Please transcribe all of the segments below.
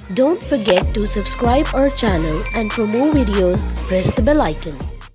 Don't forget to subscribe our channel and for more videos, press the bell icon.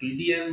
PDM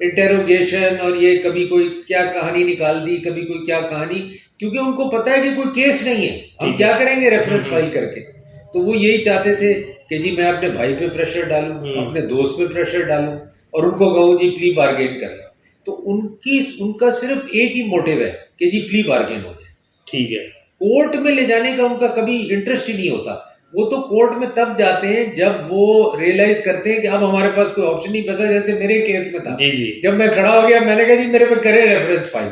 interrogation اور یہ کبھی کوئی کیا کہانی نکال دی, کبھی کوئی کیا کہانی, کیونکہ ان کو پتا ہے کہ کوئی کیس نہیں ہے, ہم کیا کریں گے ریفرنس فائل کر کے. تو وہ یہی چاہتے تھے کہ جی میں اپنے بھائی پہ پریشر ڈالوں, اپنے دوست پہ پریشر ڈالوں اور ان کو کہوں جی پلی بارگین کر لیں. تو ان کا صرف ایک ہی موٹیو ہے کہ جی پلی بارگین ہو جائے. ٹھیک ہے. کورٹ میں لے جانے کا ان کا کبھی انٹرسٹ ہی نہیں ہوتا. وہ تو کورٹ میں تب جاتے ہیں جب وہ ریئلائز کرتے ہیں کہ اب ہمارے پاس کوئی آپشن نہیں بچا, جیسے میرے کیس میں تھا. جب میں کھڑا ہو گیا میں نے کہا جی میرے پہ کرے ریفرنس فائل,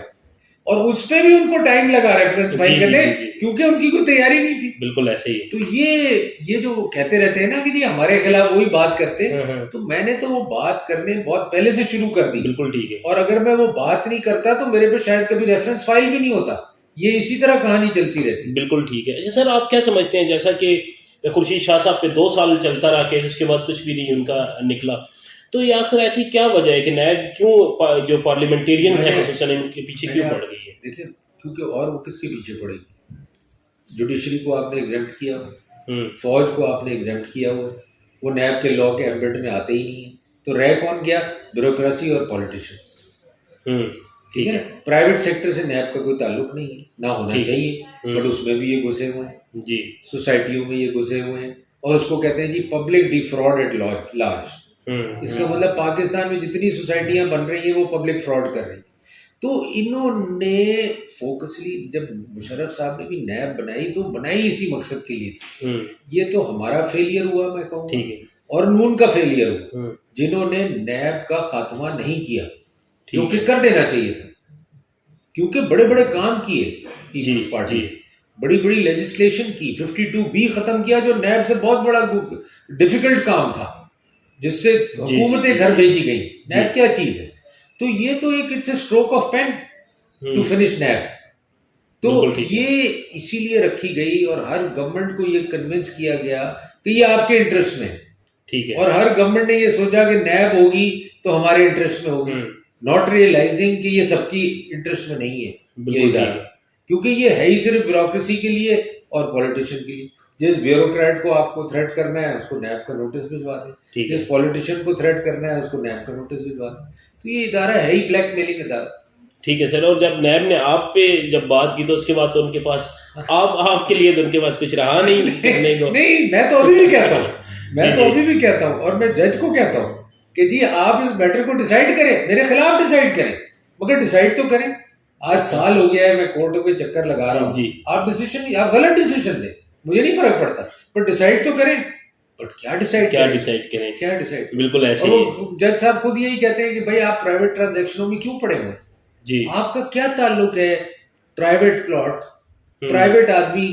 اور اس پہ بھی ان کو ٹائم لگا ریفرنس فائل کرنے, کیونکہ ان کی کوئی تیاری نہیں تھی. بالکل ایسے ہی. تو یہ جو کہتے رہتے ہیں نا کہ جی ہمارے خلاف وہی بات کرتے, تو میں نے تو وہ بات کرنے بہت پہلے سے شروع کر دی. بالکل ٹھیک ہے. اور اگر میں وہ بات نہیں کرتا تو میرے پہ شاید کبھی ریفرنس فائل بھی نہیں ہوتا. یہ اسی طرح کہانی چلتی رہتی. بالکل ٹھیک ہے. اچھا سر, آپ کیا سمجھتے ہیں, جیسا کہ خورشید شاہ صاحب پہ 2 سال چلتا رہا کیس, اس کے بعد کچھ بھی نہیں ان کا نکلا, تو یہ آخر ایسی کیا وجہ ہے کہ نیب کیوں جو پارلیمنٹیرینز ہیں خصوصاً ان کے پیچھے کیوں پڑ گئی ہے؟ دیکھیں کیونکہ اور وہ کس کے پیچھے پڑے گی؟ جوڈیشری کو آپ نے ایگزمپٹ کیا ہوا, فوج کو آپ نے ایگزمپٹ کیا ہوا, وہ نیب کے لاء کے ایمبٹ میں آتے ہی نہیں ہیں. تو رہ کون گیا؟ بیوروکریسی اور پولیٹیشین. ٹھیک ہے, پرائیویٹ سیکٹر سے نیب کا کوئی تعلق نہیں ہے, نہ ہونا چاہیے, بٹ اس میں بھی یہ گھسے ہوئے ہیں. جی, سوسائٹیوں میں یہ گھسے ہوئے ہیں, اور اس کو کہتے ہیں جی پبلک ڈیفراڈ ایٹ لارج. اس کا مطلب پاکستان میں جتنی سوسائٹیاں بن رہی ہیں وہ پبلک فراڈ کر رہی ہیں. تو انہوں نے فوکسلی, جب مشرف صاحب نے بھی نیب بنائی تو بنائی اسی مقصد کے لیے تھی. یہ تو ہمارا فیلئر ہوا میں کہوں, اور نون کا فیلئر ہوا جنہوں نے نیب کا خاتمہ نہیں کیا, جو کہ کر دینا چاہیے تھا, کیونکہ بڑے بڑے کام کیے پیپلز پارٹی نے, بڑی بڑی لیجسلیشن کی, 52B ختم کیا جو نیب سے بہت بڑا ڈیفیکلٹ کام تھا, جس سے حکومتیں گھر بھیجی گئیں. نیب کیا چیز ہے؟ تو یہ تو ایک it's a stroke of pen to finish NAB. تو یہ اسی لیے رکھی گئی, اور ہر گورنمنٹ کو یہ کنونس کیا گیا کہ یہ آپ کے انٹرسٹ میں ہے. ٹھیک ہے, اور ہر گورنمنٹ نے یہ سوچا کہ نیب ہوگی تو ہمارے انٹرسٹ میں ہوگی, ناٹ ریئلائزنگ کہ یہ سب کی انٹرسٹ میں نہیں ہے یہ ادارہ, کیونکہ یہ ہے ہی صرف بیوروکریسی کے لیے اور پولیٹیشین کے لیے. جس بیوروکریٹ کو آپ کو تھریٹ کرنا ہے اس کو نیب کا نوٹس بھجوا دیں, جس پولیٹیشین کو تھریٹ کرنا ہے اس کو نیب کا نوٹس بھجوا دیں. تو یہ ادارہ ہے ہی بلیک میلنگ ادارہ. ٹھیک ہے سر. اور جب نیب نے آپ پہ جب بات کی تو اس کے بعد تو ان کے پاس آپ کے لیے تو ان کے پاس کچھ رہا نہیں. نہیں, میں تو ابھی بھی کہتا ہوں, اور میں جج کو کہتا ہوں کہ جی آپ اس میٹر کو ڈیسائیڈ کریں, میرے خلاف ڈیسائیڈ کریں, مگر ڈیسائیڈ تو کریں. آج سال ہو گیا ہے میں کورٹوں کے چکر لگا رہا ہوں, آپ ڈیسیشن, آپ غلط ڈیسیشن دیں, مجھے نہیں فرق پڑتا, پر ڈیسائیڈ تو کریں. بٹ کیا ڈیسائیڈ کریں؟ بالکل ایسے ہی جج صاحب خود یہی کہتے ہیں کہ بھائی آپ پرائیویٹ ٹرانزیکشنوں میں کیوں پڑے ہوئے ہیں؟ جی, آپ کا کیا تعلق ہے پرائیویٹ پلاٹ, پرائیویٹ آدمی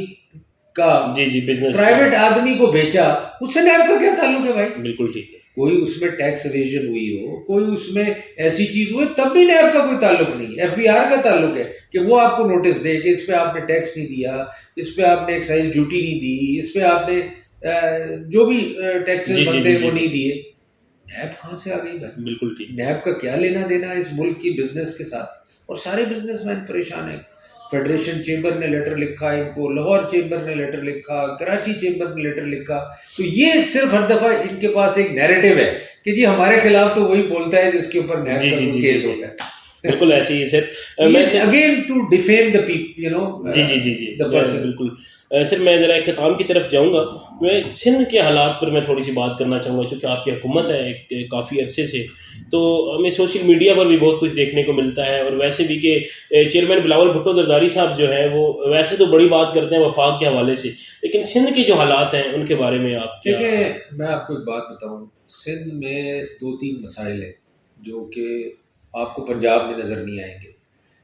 کا, بزنس, پرائیویٹ آدمی کو بیچا, اس سے نیب کا کیا تعلق ہے بھائی؟ بالکل ٹھیک ہے. کوئی اس میں ٹیکس ایویژن ہوئی ہو, کوئی اس میں ایسی چیز ہوئی, تب بھی نیب کا کوئی تعلق نہیں. ایف بی آر کا تعلق ہے کہ وہ آپ کو نوٹس دے کہ اس پہ آپ نے ٹیکس نہیں دیا, اس پہ آپ نے ایکسائز ڈیوٹی نہیں دی, اس پہ آپ نے جو بھی ٹیکسز بنتے ہیں وہ نہیں دیے. نیب کہاں سے آ گئی بھائی؟ بالکل ٹھیک. نیب کا کیا لینا دینا اس ملک کی بزنس کے ساتھ؟ اور سارے بزنس مین پریشان ہیں. فیڈریشن چیمبر نے لیٹر لکھا ان کو, لاہور چیمبر نے لیٹر لکھا, کراچی چیمبر نے لیٹر لکھا. تو یہ صرف ہر دفعہ ان کے پاس ایک نیریٹو ہے کہ جی ہمارے خلاف تو وہی بولتا ہے جس کے اوپر نیب کا کیس ہوتا ہے. بالکل ایسے ہی sir, again to defame the people, you know. جی دا پرسن. بالکل سر, میں ذرا اختتام کی طرف جاؤں گا. میں سندھ کے حالات پر میں تھوڑی سی بات کرنا چاہوں گا, چونکہ آپ کی حکومت ہے کافی عرصے سے, تو ہمیں سوشل میڈیا پر بھی بہت کچھ دیکھنے کو ملتا ہے, اور ویسے بھی کہ چیئرمین بلاول بھٹو زرداری صاحب جو ہیں وہ ویسے تو بڑی بات کرتے ہیں وفاق کے حوالے سے, لیکن سندھ کے جو حالات ہیں ان کے بارے میں آپ کیا؟ دیکھیں, میں آپ کو ایک بات بتاؤں, سندھ میں 2-3 مسائل ہیں جو کہ آپ کو پنجاب میں نظر نہیں آئیں گے.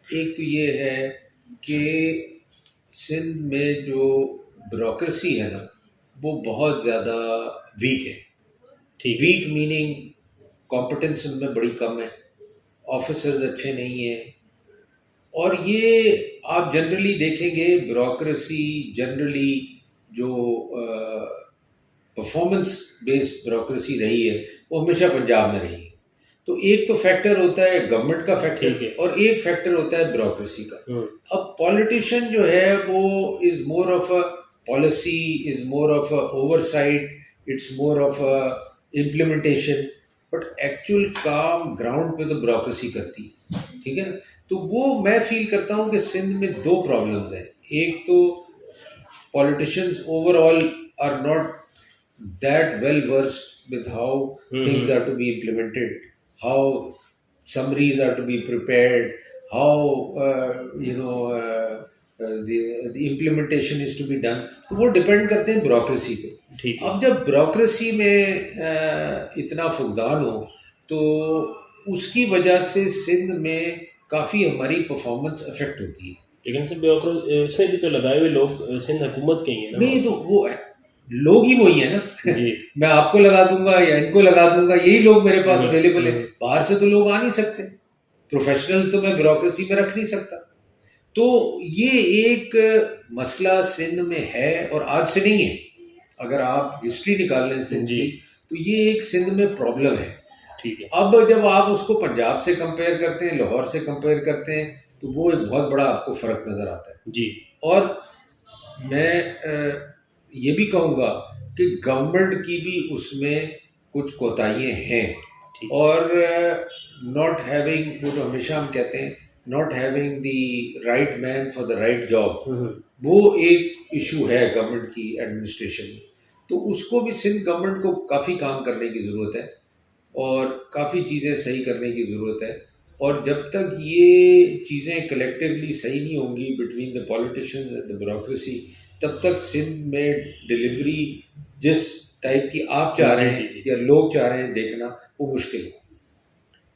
ایک تو یہ ہے کہ سندھ میں جو بیوروکریسی ہے نا وہ بہت زیادہ ویک ہے. ویک میننگ کمپٹنس ان میں بڑی کم ہے, آفیسرز اچھے نہیں ہیں, اور یہ آپ جنرلی دیکھیں گے بیوروکریسی جنرلی جو پرفارمنس بیسڈ بیوروکریسی رہی ہے وہ ہمیشہ پنجاب میں رہی ہے. تو ایک تو فیکٹر ہوتا ہے گورنمنٹ کا فیکٹر, اور ایک فیکٹر ہوتا ہے بیوروکریسی کا. اب پولیٹیشین جو ہے وہ is more of a policy, is more of a oversight, it's more of a implementation. But actual کام گراؤنڈ پہ تو بیوروکریسی کرتی ہے. ٹھیک ہے نا. تو وہ میں فیل کرتا ہوں کہ سندھ میں دو پرابلمز ہیں. ایک تو politicians overall are not that well versed with how things are to be implemented, how summaries are to be prepared, how the implementation is to be done. تو وہ ڈپینڈ کرتے ہیں بیوروکریسی پہ. اب جب بیوروکریسی میں اتنا فقدان ہو تو اس کی وجہ سے سندھ میں کافی ہماری پرفارمنس افیکٹ ہوتی ہے. لیکن سر اس میں بھی تو لگائے ہوئے لوگ سندھ حکومت کے ہی ہیں نا. نہیں تو وہ لوگ ہی وہی ہیں نا. جی میں آپ کو لگا دوں گا یا ان کو لگا دوں گا, یہی لوگ میرے پاس اویلیبل ہیں. باہر سے تو لوگ آ نہیں سکتے, پروفیشنلز تو میں بیوروکریسی میں رکھ نہیں سکتا. تو یہ ایک مسئلہ سندھ میں ہے اور آج سے نہیں ہے. اگر آپ ہسٹری نکال لیں سندھ کی تو یہ ایک سندھ میں پرابلم ہے. ٹھیک ہے. اب جب آپ اس کو پنجاب سے کمپیئر کرتے ہیں, لاہور سے کمپیئر کرتے ہیں, تو وہ ایک بہت بڑا آپ کو فرق نظر آتا ہے. جی. اور میں یہ بھی کہوں گا کہ گورنمنٹ کی بھی اس میں کچھ کوتاہیاں ہیں, اور ناٹ ہیونگ, وہ جو ہمیشہ ہم کہتے ہیں not having the right man for the right job, وہ ایک ایشو ہے گورنمنٹ کی ایڈمنسٹریشن میں. تو اس کو بھی سندھ گورنمنٹ کو کافی کام کرنے کی ضرورت ہے اور کافی چیزیں صحیح کرنے کی ضرورت ہے. اور جب تک یہ چیزیں کلیکٹیولی صحیح نہیں ہوں گی between the politicians and the bureaucracy, تب تک سندھ میں ڈلیوری جس ٹائپ کی آپ چاہ رہے ہیں یا لوگ چاہ رہے ہیں دیکھنا, وہ مشکل ہے.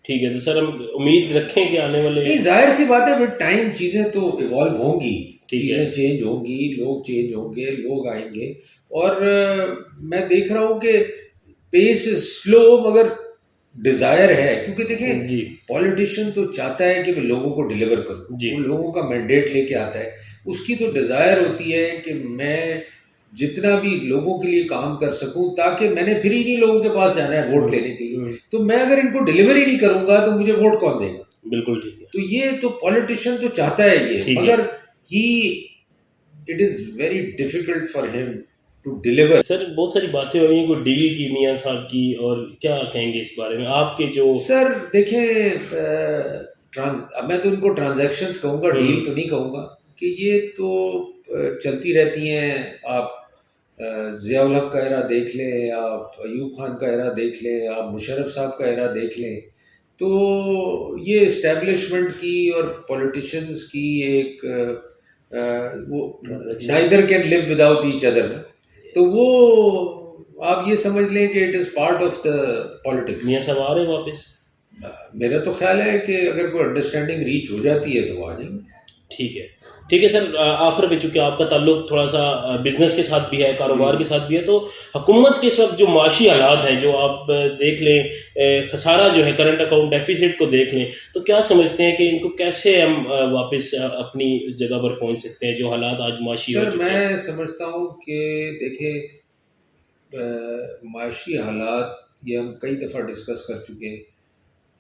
ٹھیک ہے. تو سر ہم امید رکھیں کہ آنے والے, نہیں ظاہر سی بات ہے, ود ٹائم چیزیں تو ایوالو ہوں گی, چیزیں چینج ہوں گی, لوگ چینج ہوں گے, لوگ آئیں گے. اور میں دیکھ رہا ہوں کہ پیس سلو مگر ڈیزائر ہے, کیونکہ دیکھیں پولیٹیشین تو چاہتا ہے کہ میں لوگوں کو ڈیلیور کروں, وہ لوگوں کا مینڈیٹ لے کے آتا ہے. اس کی تو ڈیزائر ہوتی ہے کہ میں جتنا بھی لوگوں کے لیے کام کر سکوں, تاکہ میں نے پھر ہی نہیں لوگوں کے پاس جانا ہے ووٹ لینے کے لیے. تو میں اگر ان کو ڈیلیور ہی نہیں کروں گا تو مجھے ووٹ کون دے گا؟ بالکل ٹھیک ہے. تو یہ تو پولیٹیشین تو چاہتا ہے یہ, مگر it is very difficult for ہم ٹو ڈیلیور. سر بہت ساری باتیں ہو رہی ہیں, کوئی ڈیل کی میاں صاحب کی, اور کیا کہیں گے اس بارے میں آپ کے جو؟ سر دیکھیں, میں تو ان کو ٹرانزیکشنز کہوں گا, ڈیل تو نہیں کہوں گا, کہ یہ تو چلتی رہتی ہیں. آپ ضیاء الحق کا ایرا دیکھ لیں, آپ ایوب خان کا ایرا دیکھ لیں, آپ مشرف صاحب کا ایرا دیکھ لیں. تو یہ اسٹیبلشمنٹ کی اور پولیٹیشینز کی ایک وہ neither can live without each other. تو وہ آپ یہ سمجھ لیں کہ it is part of the politics. میاں صاحب آ رہے ہیں واپس؟ میرا تو خیال ہے کہ اگر کوئی انڈرسٹینڈنگ ریچ ہو جاتی ہے تو وہ آ جائیں گے. ٹھیک ہے. ٹھیک ہے سر, آخر میں چونکہ آپ کا تعلق تھوڑا سا بزنس کے ساتھ بھی ہے, کاروبار کے ساتھ بھی ہے, تو حکومت کے اس وقت جو معاشی حالات ہیں, جو آپ دیکھ لیں, خسارہ جو ہے کرنٹ اکاؤنٹ ڈیفیسٹ کو دیکھ لیں, تو کیا سمجھتے ہیں کہ ان کو کیسے ہم واپس اپنی اس جگہ پر پہنچ سکتے ہیں جو حالات آج معاشی ہو چکے ہیں؟ میں سمجھتا ہوں کہ دیکھیں معاشی حالات یہ ہم کئی دفعہ ڈسکس کر چکے ہیں.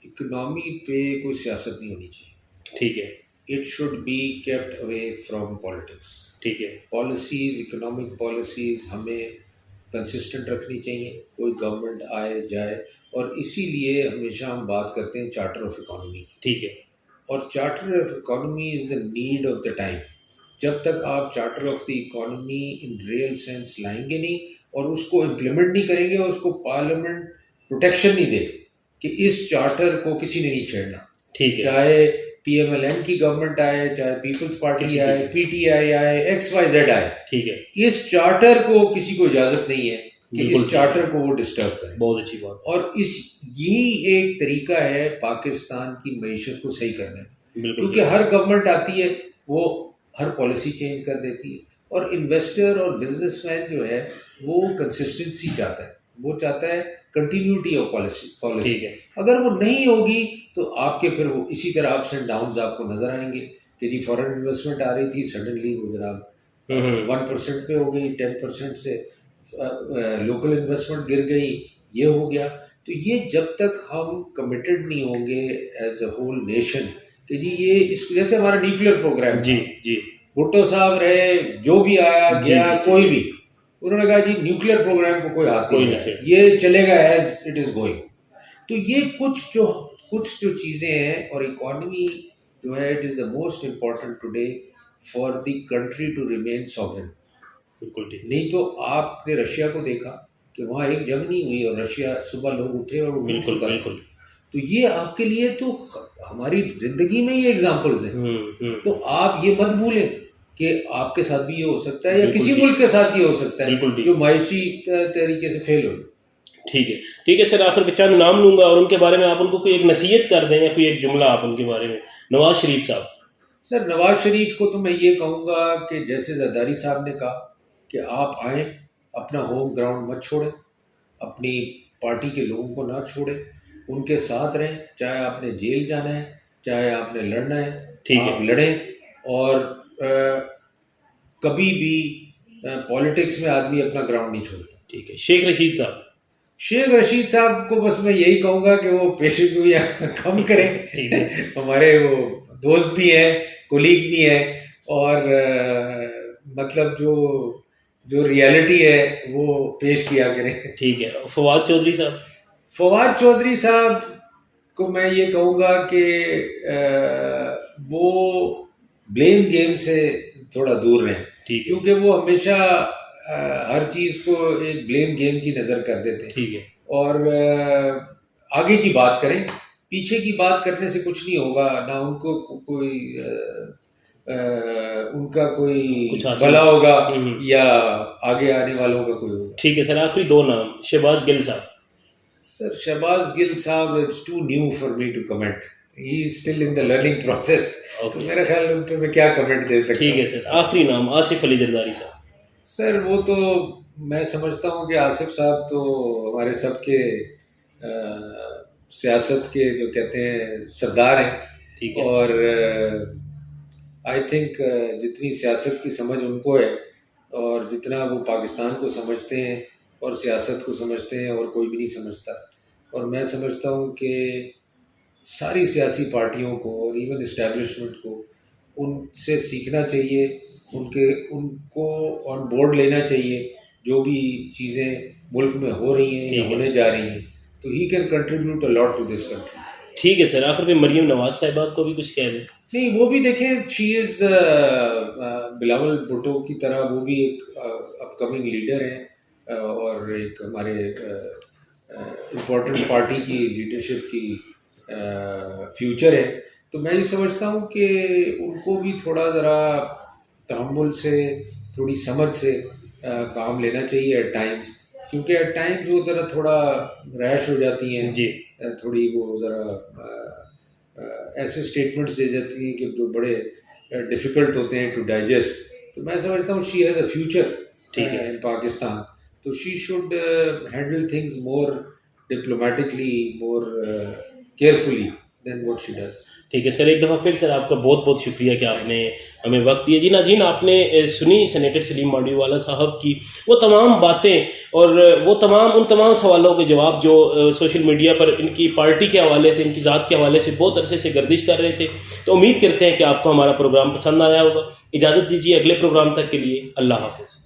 اکنامی پہ کوئی سیاست نہیں ہونی چاہیے. ٹھیک ہے. It should be kept away from politics. ٹھیک ہے. پالیسیز, اکنامک پالیسیز ہمیں کنسسٹنٹ رکھنی چاہیے, کوئی گورنمنٹ آئے جائے, اور اسی لیے ہمیشہ ہم بات کرتے ہیں چارٹر آف اکانومی. ٹھیک ہے. اور charter of economy is the need of the time. جب تک آپ charter of the economy in real sense لائیں گے نہیں اور اس کو امپلیمنٹ نہیں کریں گے, اور اس کو پارلیمنٹ پروٹیکشن نہیں دے کہ اس چارٹر کو کسی نے نہیں چھیڑنا. ٹھیک ہے. چاہے پی ایم ایل این کی گورنمنٹ آئے, چاہے پیپلز پارٹی آئے, پی ٹی آئی آئے, ایکس وائی زیڈ آئے. ٹھیک ہے. اس چارٹر کو کسی کو اجازت نہیں ہے کہ اس چارٹر کو وہ ڈسٹرب کرے. بہت اچھی بات. اور یہی ایک طریقہ ہے پاکستان کی معیشت کو صحیح کرنے میں, کیونکہ ہر گورنمنٹ آتی ہے وہ ہر پالیسی چینج کر دیتی ہے, اور انویسٹر اور بزنس مین جو ہے وہ کنسسٹنسی چاہتا ہے, وہ چاہتا ہے کنٹینیوٹی آف پالیسی. اگر وہ نہیں ہوگی تو آپ کے پھر وہ اسی طرح اپس اینڈ ڈاؤنز آپ کو نظر آئیں گے کہ جی فارن انویسٹمنٹ آ رہی تھی, سڈنلی وہ جناب 1% پہ ہو گئی, 10% سے لوکل انویسٹمنٹ گر گئی, یہ ہو گیا. تو یہ جب تک ہم کمیٹڈ نہیں ہوں گے ایز اے ہول نیشن کہ جی یہ اس جیسے ہمارا نیوکلیئر پروگرام, جی بھٹو صاحب رہے, جو بھی آیا گیا کوئی بھی, انہوں نے کہا جی نیوکلیئر پروگرام کو کوئی ہاتھ نہیں ہے, یہ چلے گا ایز اٹ از گوئنگ. تو یہ کچھ جو چیزیں ہیں. اور اکانومی جو ہے it is the most important today for the country to remain sovereign. بالکل ٹھیک. نہیں تو آپ نے رشیا کو دیکھا کہ وہاں ایک جنگ نہیں ہوئی اور رشیا صبح لوگ اٹھے اور بالکل بالکل. تو یہ آپ کے لیے تو ہماری زندگی میں یہ ایگزامپلز ہیں. تو آپ یہ مت بھولیں کہ آپ کے ساتھ بھی یہ ہو سکتا ہے یا کسی ملک کے ساتھ یہ ہو سکتا ہے جو معاشی طریقے سے فیل ہو. ٹھیک ہے سر. آخر پہ چند نام لوں گا اور ان کے بارے میں آپ ان کو کوئی ایک نصیحت کر دیں یا کوئی ایک جملہ آپ ان کے بارے میں. نواز شریف صاحب. سر نواز شریف کو تو میں یہ کہوں گا کہ جیسے زرداری صاحب نے کہا کہ آپ آئیں, اپنا ہوم گراؤنڈ مت چھوڑیں, اپنی پارٹی کے لوگوں کو نہ چھوڑیں, ان کے ساتھ رہیں, چاہے آپ نے جیل جانا ہے چاہے آپ نے لڑنا ہے, آپ لڑیں. اور کبھی بھی پولیٹکس میں آدمی اپنا گراؤنڈ نہیں چھوڑتا. ٹھیک ہے. شیخ رشید صاحب. شیخ رشید صاحب کو بس میں یہی کہوں گا کہ وہ پیشے گوئیاں کم کریں. ہمارے وہ دوست بھی ہیں, کولیگ بھی ہیں, اور مطلب جو ریالٹی ہے وہ پیش کیا کریں. ٹھیک ہے. فواد چودھری صاحب. فواد چودھری صاحب کو میں یہ کہوں گا کہ وہ بلیم گیم سے تھوڑا دور رہیں, کیونکہ وہ ہمیشہ ہر چیز کو ایک بلیم گیم کی نظر کر دیتے ہیں. ٹھیک ہے. اور آگے کی بات کریں, پیچھے کی بات کرنے سے کچھ نہیں ہوگا, نہ ان کو کوئی ان کا کوئی بھلا ہوگا یا آگے آنے والوں کا کوئی ہوگا. ٹھیک ہے سر. آخری دو نام. شہباز گل صاحب. سر شہباز گل صاحب it's too new for me to comment, he is still in the learning process. تو میرا خیال ان پہ میں کیا کمنٹ دے سکتا ہوں. ٹھیک ہے سر. آخری نام. آصف علی زرداری صاحب. سر وہ تو میں سمجھتا ہوں کہ آصف صاحب تو ہمارے سب کے سیاست کے جو کہتے ہیں سردار ہیں. ٹھیک ہے. اور آئی تھنک جتنی سیاست کی سمجھ ان کو ہے اور جتنا وہ پاکستان کو سمجھتے ہیں اور سیاست کو سمجھتے ہیں اور کوئی بھی نہیں سمجھتا. اور میں سمجھتا ہوں کہ ساری سیاسی پارٹیوں کو اور ایون اسٹیبلشمنٹ کو ان سے سیکھنا چاہیے, ان کو آن بورڈ لینا چاہیے جو بھی چیزیں ملک میں ہو رہی ہیں یا ہونے جا رہی ہیں. تو he can contribute a lot to this country. ٹھیک ہے سر. آخر میں مریم نواز صاحبہ کو بھی کچھ کہہ دیں. نہیں, وہ بھی دیکھیں, شی از بلاول بھٹو کی طرح وہ بھی ایک اپ کمنگ لیڈر ہیں اور ایک ہمارے امپورٹنٹ پارٹی کی لیڈرشپ کی فیوچر ہے. تو میں یہ سمجھتا ہوں کہ ان کو بھی تھوڑا ذرا تحمل سے, تھوڑی سمجھ سے کام لینا چاہیے ایٹ ٹائمز, کیونکہ ایٹ ٹائمز وہ ذرا تھوڑا ریش ہو جاتی ہیں. جی. تھوڑی وہ ذرا ایسے اسٹیٹمنٹس دے جاتی ہیں کہ جو بڑے ڈیفیکلٹ ہوتے ہیں ٹو ڈائجسٹ. تو میں سمجھتا ہوں she has a future in Pakistan. تو she should handle things more diplomatically, more carefully than what she does. ٹھیک ہے سر. ایک دفعہ پھر سر آپ کا بہت بہت شکریہ کہ آپ نے ہمیں وقت دیا. جی ناظرین, آپ نے سنی سینیٹر سلیم ماڈی والا صاحب کی وہ تمام باتیں اور وہ ان تمام سوالوں کے جواب جو سوشل میڈیا پر ان کی پارٹی کے حوالے سے, ان کی ذات کے حوالے سے بہت عرصے سے گردش کر رہے تھے. تو امید کرتے ہیں کہ آپ کو ہمارا پروگرام پسند آیا ہوگا. اجازت دیجیے اگلے پروگرام تک کے لیے. اللہ حافظ.